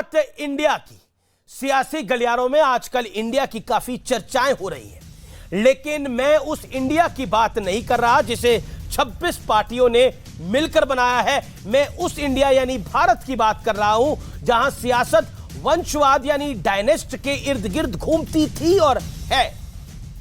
बात इंडिया की, सियासी गलियारों में आजकल इंडिया की काफी चर्चाएं हो रही हैं, लेकिन मैं उस इंडिया की बात नहीं कर रहा जिसे 26 पार्टियों ने मिलकर बनाया है। मैं उस इंडिया यानी भारत की बात कर रहा हूं जहां सियासत वंशवाद यानी डायनेस्ट के इर्द गिर्द घूमती थी और है।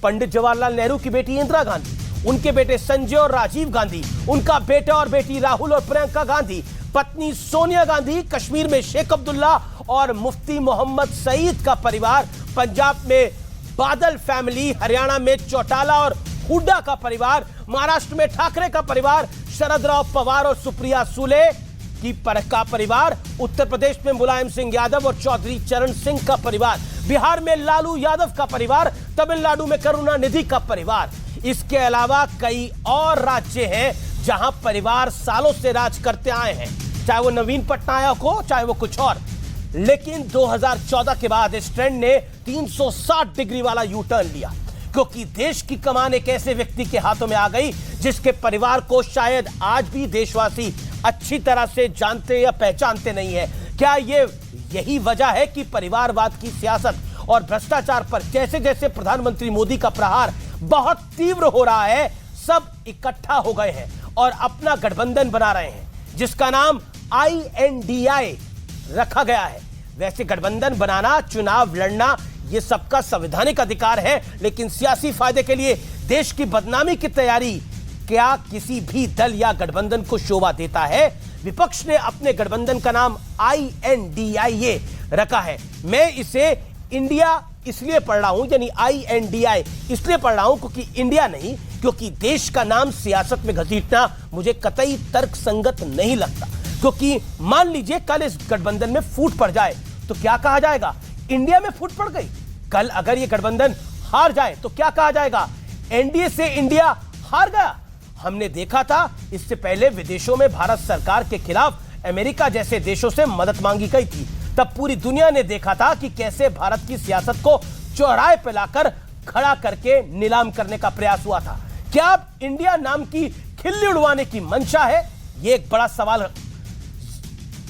पंडित जवाहरलाल नेहरू की बेटी इंदिरा गांधी, उनके बेटे संजय और राजीव गांधी, उनका बेटा और बेटी राहुल और प्रियंका गांधी, पत्नी सोनिया गांधी, कश्मीर में शेख अब्दुल्ला और मुफ्ती मोहम्मद सईद का परिवार, पंजाब में बादल फैमिली, हरियाणा में चौटाला और हुड्डा का परिवार, महाराष्ट्र में ठाकरे का परिवार, शरद राव पवार और सुप्रिया सुले का परिवार, उत्तर प्रदेश में मुलायम सिंह यादव और चौधरी चरण सिंह का परिवार, बिहार में लालू यादव का परिवार, तमिलनाडु में करुणानिधि का परिवार। इसके अलावा कई और राज्य हैं जहां परिवार सालों से राज करते आए हैं, चाहे वो नवीन पटनायक हो चाहे वो कुछ और। लेकिन 2014 के बाद इस ट्रेंड ने 360 डिग्री वाला यू टर्न लिया, क्योंकि देश की कमान एक ऐसे व्यक्ति के हाथों में आ गई जिसके परिवार को शायद आज भी देशवासी अच्छी तरह से जानते या पहचानते नहीं है। क्या यही वजह है कि परिवारवाद की सियासत और भ्रष्टाचार पर जैसे जैसे प्रधानमंत्री मोदी का प्रहार बहुत तीव्र हो रहा है, सब इकट्ठा हो गए हैं और अपना गठबंधन बना रहे हैं जिसका नाम INDI रखा गया है। वैसे गठबंधन बनाना, चुनाव लड़ना ये सबका संवैधानिक अधिकार है, लेकिन सियासी फायदे के लिए देश की बदनामी की तैयारी क्या किसी भी दल या गठबंधन को शोभा देता है? विपक्ष ने अपने गठबंधन का नाम INDI रखा है। मैं इसे इंडिया इसलिए पढ़ रहा हूं, यानी INDI इसलिए पढ़ रहा हूं क्योंकि इंडिया नहीं, क्योंकि देश का नाम सियासत में घसीटना मुझे कतई तर्कसंगत नहीं लगता। क्योंकि मान लीजिए कल इस गठबंधन में फूट पड़ जाए तो क्या कहा जाएगा? इंडिया में फूट पड़ गई। कल अगर यह गठबंधन हार जाए तो क्या कहा जाएगा? एनडीए से इंडिया हार गया। हमने देखा था इससे पहले विदेशों में भारत सरकार के खिलाफ अमेरिका जैसे देशों से मदद मांगी गई थी, तब पूरी दुनिया ने देखा था कि कैसे भारत की सियासत को चौराहे पे लाकर खड़ा करके नीलाम करने का प्रयास हुआ था। क्या अब इंडिया नाम की खिल्ली उड़वाने की मंशा है? यह एक बड़ा सवाल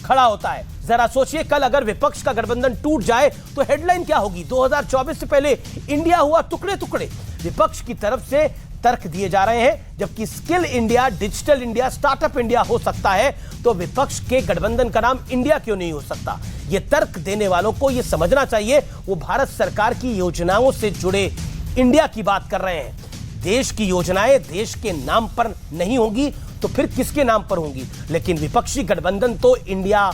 खड़ा होता है। जरा सोचिए, कल अगर विपक्ष का गठबंधन टूट जाए तो हेडलाइन क्या होगी? 2024 से पहले इंडिया हुआ टुकड़े टुकड़े। विपक्ष की तरफ से तर्क दिए जा रहे हैं, जबकि skill India, digital India, startup India हो सकता है, तो विपक्ष के गठबंधन का नाम इंडिया क्यों नहीं हो सकता? यह तर्क देने वालों को यह समझना चाहिए वो भारत सरकार की योजनाओं से जुड़े इंडिया की बात कर रहे हैं। देश की योजनाएं देश के नाम पर नहीं होंगी तो फिर किसके नाम पर होंगी? लेकिन विपक्षी गठबंधन तो इंडिया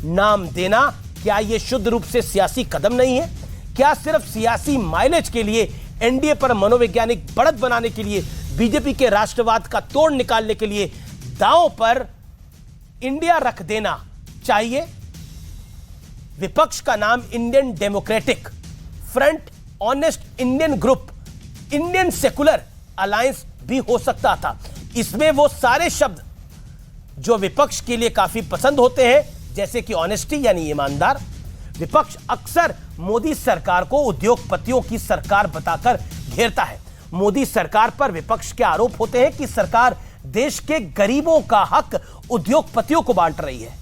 नाम देना, क्या यह शुद्ध रूप से सियासी कदम नहीं है? क्या सिर्फ सियासी माइलेज के लिए, एनडीए पर मनोवैज्ञानिक बढ़त बनाने के लिए, बीजेपी के राष्ट्रवाद का तोड़ निकालने के लिए दांव पर इंडिया रख देना चाहिए? विपक्ष का नाम Indian democratic front, honest Indian group, Indian secular alliance भी हो सकता था। इसमें वो सारे शब्द जो विपक्ष के लिए काफी पसंद होते हैं, जैसे कि ऑनेस्टी यानी ईमानदार। विपक्ष अक्सर मोदी सरकार को उद्योगपतियों की सरकार बताकर घेरता है। मोदी सरकार पर विपक्ष के आरोप होते हैं कि सरकार देश के गरीबों का हक उद्योगपतियों को बांट रही है।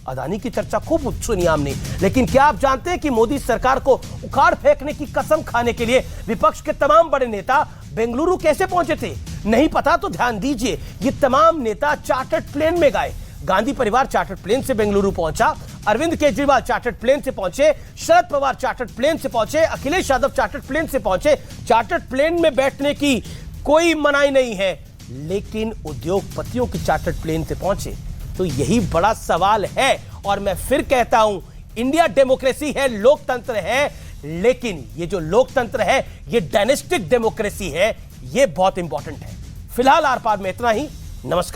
अदानी की चर्चा खूब सुनी हमने, लेकिन क्या आप जानते हैं कि मोदी सरकार को उखाड़ फेंकने की कसम खाने के लिए विपक्ष के तमाम बड़े नेता बेंगलुरु कैसे पहुंचे थे? नहीं पता तो ध्यान दीजिए, ये तमाम नेता चार्टर्ड प्लेन में गए। गांधी परिवार चार्टर्ड प्लेन से बेंगलुरु पहुंचा, अरविंद केजरीवाल चार्टर्ड प्लेन से पहुंचे, शरद पवार चार्टर्ड प्लेन से पहुंचे, अखिलेश यादव चार्टर्ड प्लेन से पहुंचे। चार्टर्ड प्लेन में बैठने की कोई मनाही नहीं है, लेकिन उद्योगपतियों की चार्टर्ड प्लेन से पहुंचे तो यही बड़ा सवाल है। और मैं फिर कहता हूं, इंडिया डेमोक्रेसी है, लोकतंत्र है, लेकिन ये जो लोकतंत्र है ये डायनेस्टिक डेमोक्रेसी है, ये बहुत इंपॉर्टेंट है। फिलहाल आर पार में इतना ही। नमस्कार।